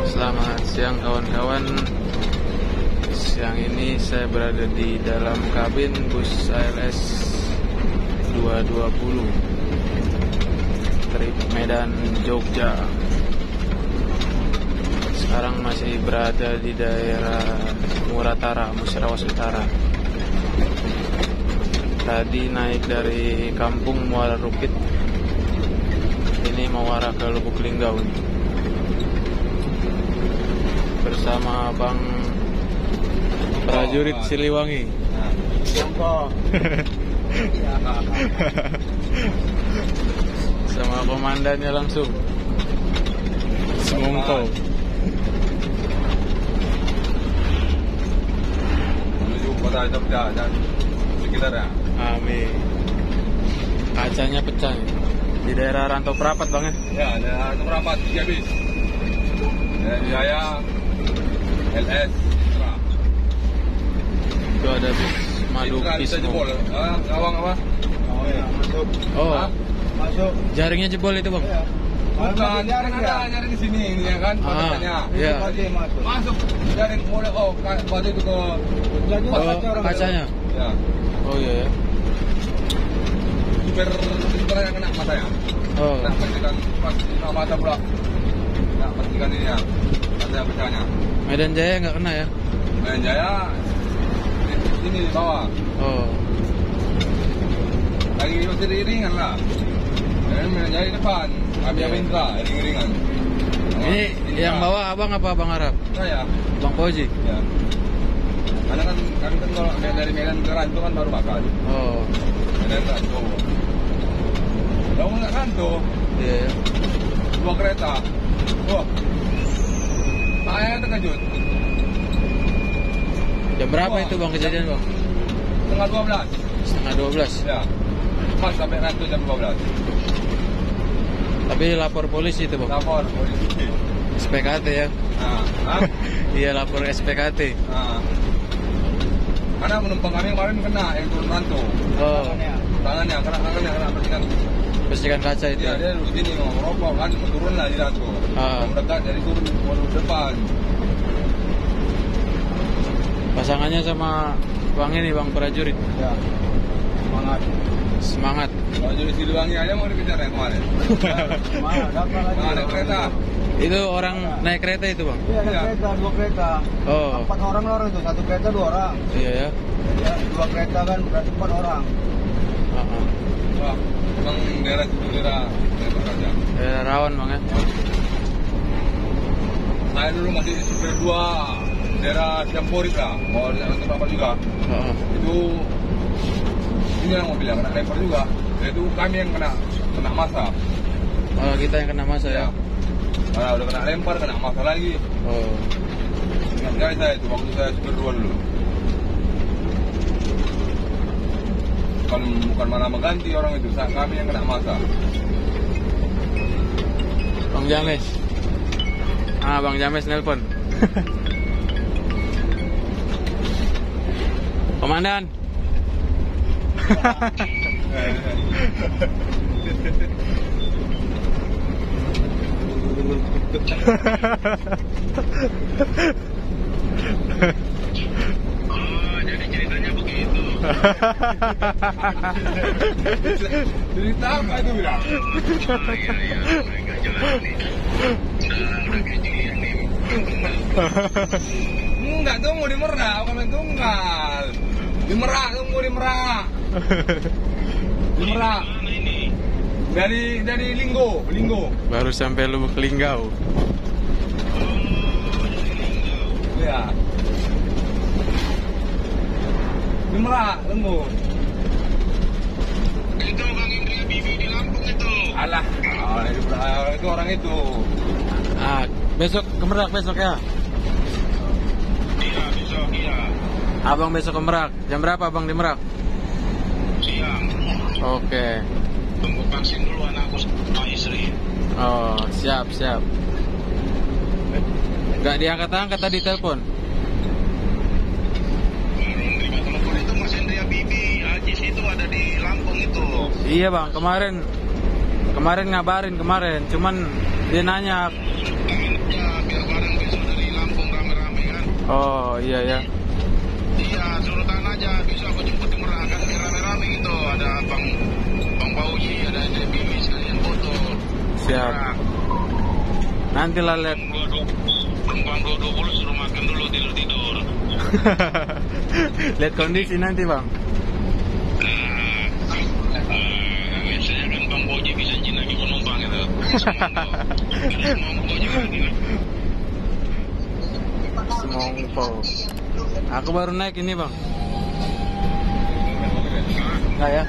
Selamat siang kawan-kawan. Siang ini saya berada di dalam kabin bus ALS 220 trip Medan Jogja. Sekarang masih berada di daerah Muratara, Musirawas Utara. Tadi naik dari kampung Muara Rupit. Ini mau arah ke Lubuk Linggau bersama Bang Prajurit Siliwangi. Sama komandannya langsung Semongko. Menuju kota Jogja dan sekitarnya. Amin. Kacanya pecah di daerah Rantau Perapat, Bang ya? Ya, daerah Rantau Perapat, 3 bis. Daerah Jaya, LS, Citra. Itu ada bis Madu Citra bisa Bismo. jebol. Ngawang apa? Oh ya, masuk. Oh, Masuk. jaringnya jebol itu, Bang? Ya. Bukan, jaring ada jaring di sini ini ya kan, katanya. Iya. Masuk. Masuk jaring mulai batu itu ke Oh, kacanya. ya. Oh iya ya. Super yang kena matanya. Oh. Kena percikan pas kena mata pula. Kena percikan ini ya. Mata pecahnya. Medan Jaya nggak kena ya? Medan Jaya ini di bawah. Oh. Lagi masih ringan lah. Dan Medan Jaya di depan. Kami yang minta ringan. Ini yang bawa abang apa Bang Arab? Saya. Bang Fauzi? Ya. Karena kan kami kan kalau dari Medan ke Ranto kan baru bakal. Oh. Medan Ranto. Kalau nggak Ranto, Iya ya. 2 kereta. Wah. Saya terkejut. Jam berapa Wah. itu Bang kejadian, Bang? Setengah 12. Setengah 12. Ya. Pas sampai Ranto jam 12. Tapi lapor polisi itu, Bang? Lapor polisi. SPKT ya? Nah, Iya, lapor SPKT. nah. Karena penumpang kami kemarin kena yang turun Ranto. Oh. Tangannya kena percikan. Bersihkan kaca itu Iya, ya? dia duduk sini mau merokok kan, mau turun lah di Ranto. Ah. Mendekat dari turun ke depan. Pasangannya sama Bang ini, Bang Prajurit. Ya. Semangat. Semangat. Kalau jadi Siliwangi aja mau dikejar yang kemarin. Semangat. Dapat lagi. Ada kereta. Itu orang naik kereta itu, Bang? Iya, ada Iya. kereta, 2 kereta. Oh. 4 orang itu, 1 kereta 2 orang. Iya ya? Ya, 2 kereta kan berarti 4 orang. Uh-uh. Wah, emang daerah itu daerah kerja. Rawan, Bang ya? Saya dulu masih supir 2 daerah Ciamporit lah. Mau di Ranto Perapat juga. Uh-uh. Itu ini yang mobil yang kena lempar juga. Itu kami yang kena masa. Oh, kita yang kena masa ya? Nah, udah kena lempar, kena masa lagi. Oh. Ingat sekali saya itu waktu saya supir 2 dulu. Bukan mana mengganti orang itu, saat kami yang kena masa. Bang James. Bang James nelpon. Komandan. Oh, jadi ceritanya begitu. Cerita apa itu bilang? Oh, iya, mereka jalan nih. Udah kejadian nih. Enggak, tunggu di Merak, bukan main tunggal. Di Merak, tunggu di Merak. Di Merak. Mana ini? Dari Linggo. Baru sampai Lubuk Linggau. Ya. Di Merak, tunggu. Itu Bang Indri Bibi di Lampung itu. Alah, itu orang itu. Besok ke Merak besok ya? Iya, besok iya. Abang besok ke Merak. Jam berapa Abang di Merak? Siang. Oke. Tunggu vaksin dulu anakku sama istri. Oh, siap. Gak diangkat-angkat tadi telepon. Belum terima telepon itu Mas Indri Bibi. Ajis itu ada di Lampung itu. Iya bang, kemarin ngabarin kemarin, cuman dia nanya. Ya, biar barang besok dari Lampung rame-rame kan. Oh iya ya. Iya, suruh tangan aja, bisa aku jemput di Merak kan rame-rame gitu. Ada Bang Pauji, ada Bibi sekalian foto. Siap. Nanti lah lihat. Penumpang 220 suruh makan dulu, tidur. Lihat kondisi nanti bang. Biasanya kan Bang Pauji bisa lagi penumpang gitu. Semongko. Aku baru naik ini bang. Enggak ya?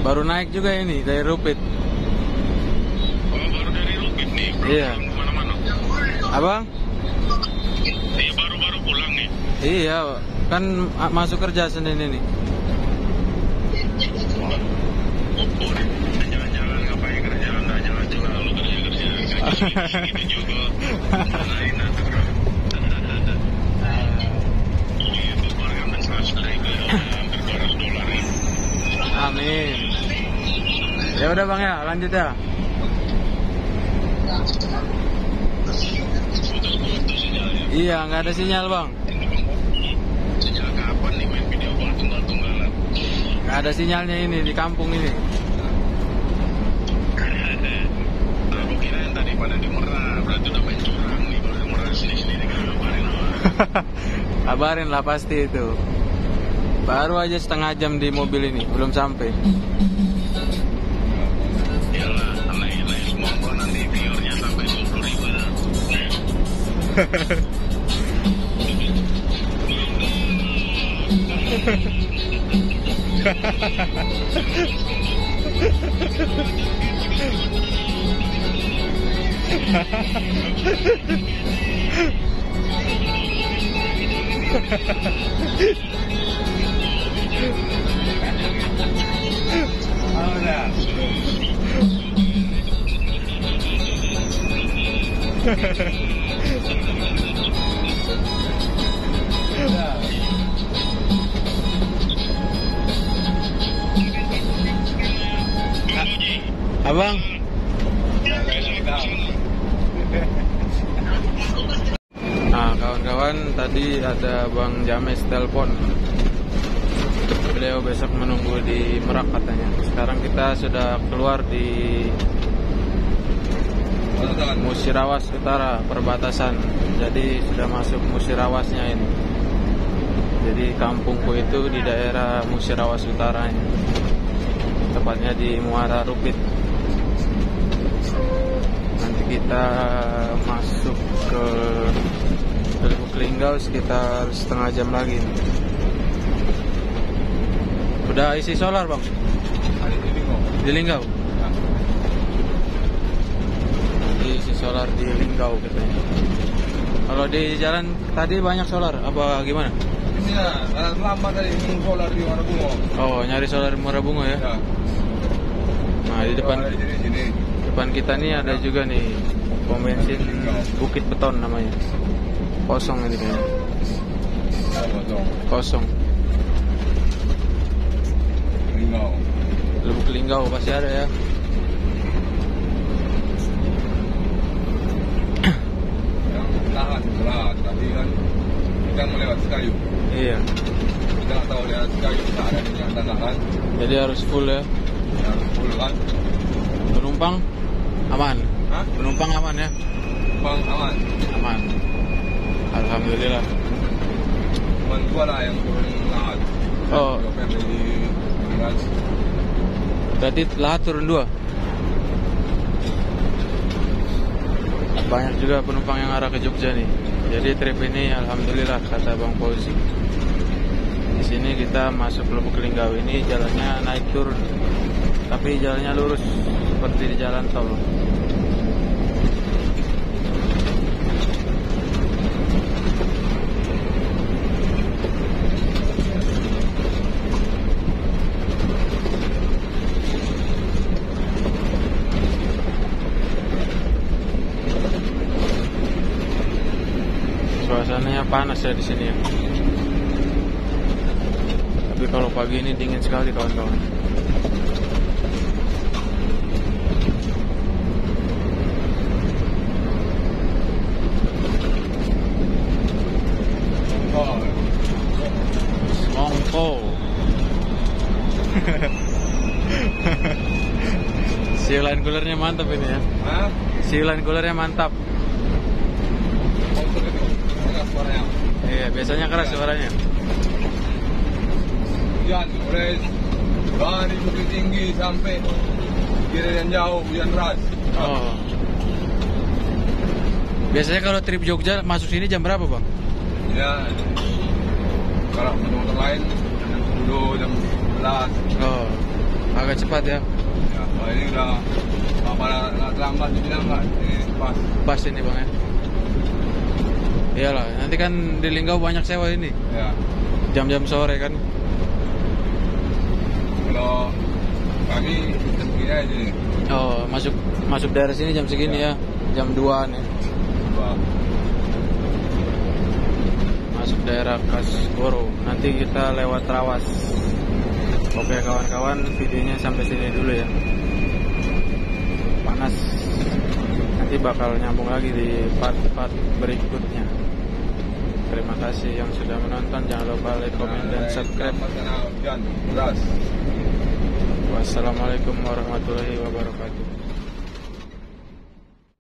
Baru naik juga ini dari Rupit. Oh, baru dari Rupit nih. Iya. Kemana-mana. Abang? Iya, baru pulang nih. Iya, kan masuk kerja Senin ini. Oh, jalan-jalan ngapain kerja? Nggak jalan-jalan, lu kerja. Gitu juga. Lain nanti bro. Itu keluarga mensaus dari ke hampir $200 ya. Amin. Ya udah bang ya, lanjut ya. Putus-putus sinyalnya. Iya, nggak ada sinyal bang. Sejak kapan nih main video call tunggal-tunggalan? Nggak ada sinyalnya ini di kampung ini. Aku kira yang tadi pada di Merak, berarti udah main curang nih. Kalau di Merak sini-sini kan kabarin apa? Kabarin lah pasti itu. Baru aja setengah jam di mobil ini, belum sampai. Iyalah, aneh-aneh semua kok nanti viewernya sampai 20.000 dah. Abang, nah kawan-kawan tadi ada Bang James telepon. Beliau besok menunggu di Merak katanya. Sekarang kita sudah keluar di Musirawas Utara perbatasan. Jadi sudah masuk Musirawasnya ini. Jadi kampungku itu di daerah Musirawas Utaranya, tepatnya di Muara Rupit. Nanti kita masuk ke Lubuk Linggau sekitar setengah jam lagi. Udah isi solar bang? Di Linggau? Isi solar di Linggau katanya. Kalau di jalan tadi banyak solar apa gimana? Ini ya, lama tadi ini solar di Muara Bungo. Oh, nyari solar di Muara Bungo ya? Ya. Nah, di depan depan kita nih ada juga nih pom bensin Bukit Beton namanya. Kosong ini kayaknya. Kosong. Linggau. Lubuk Linggau pasti ada ya. Tahan berat, tapi kan kita melewati kayu. Iya. Kita nggak tahu lewat kayu kita ada di nyata nggak kan? Jadi harus full ya. Ya, full kan? Penumpang aman. Hah? Penumpang aman ya. Bang aman. Aman. Alhamdulillah. Cuman gua lah yang turun lahat. Oh. Yang dari Miras. Berarti lahat turun 2. Banyak juga penumpang yang arah ke Jogja nih. Jadi trip ini alhamdulillah kata Bang Fauzi. Di sini kita masuk Lubuk Linggau ini jalannya naik turun. Tapi jalannya lurus seperti di jalan tol. Suasananya panas ya di sini ya. Tapi kalau pagi ini dingin sekali kawan-kawan. line coolernya mantap ini ya. Hah? Si line coolernya mantap. Motor itu keras suaranya. Iya, biasanya keras suaranya. Hujan, mulai dari bukit tinggi sampai kiri yang jauh, hujan deras. Oh. Biasanya kalau trip Jogja masuk sini jam berapa, Bang? Ya, kalau motor lain jam 10, jam 11. Oh, agak cepat ya. Ya, kalau ini udah nggak terlambat dibilang nggak, ini pas. Pas ini, Bang ya. Iyalah, nanti kan di Linggau banyak sewa ini. Ya, Jam-jam sore kan. kalau pagi jam segini aja nih. Oh, masuk daerah sini jam segini ya. Jam 2-an ya. Dua. Masuk daerah Kasboro. Nanti kita lewat Trawas. Oke kawan-kawan, videonya sampai sini dulu ya. Panas. Nanti bakal nyambung lagi di part-part berikutnya. Terima kasih yang sudah menonton. Jangan lupa like, komen, dan subscribe. Hujan deras. Wassalamualaikum warahmatullahi wabarakatuh.